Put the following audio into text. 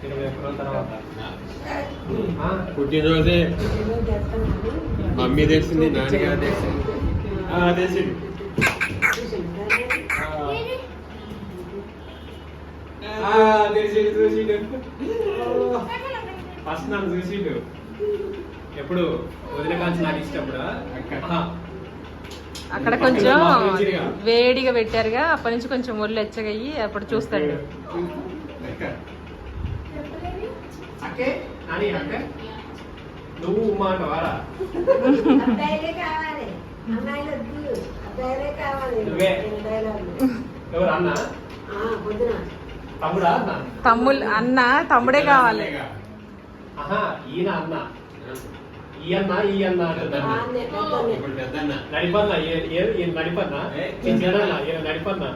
21 తర్వాత పుట్టినరోజే మమ్మీ తెచ్చింది, నాన్నగారు తెచ్చింది, తెచ్చింది. చూసిండు ఫస్ట్ నన్ను చూసిండు. ఎప్పుడు వదిన కాల్చి నాకు ఇష్టప్పుడు అక్కడ కొంచెం వేడిగా పెట్టారుగా, అప్పటి నుంచి కొంచెం ఒళ్ళు ఎచ్చగయ్యి అప్పుడు చూస్తాడు. అక్కే నాని అక్క నువ్వు ఉమ్మా అంటవారా? నువ్వే ఎవరు అన్న తమ్ముడా అన్న? తమ్ముడే కావాలి. ఆహా ఈయన అన్న, ఈ అన్న అంటున్నా. నడిపన్నా ఈయన నడిపన్నా, ఈయన నడిపన్నా.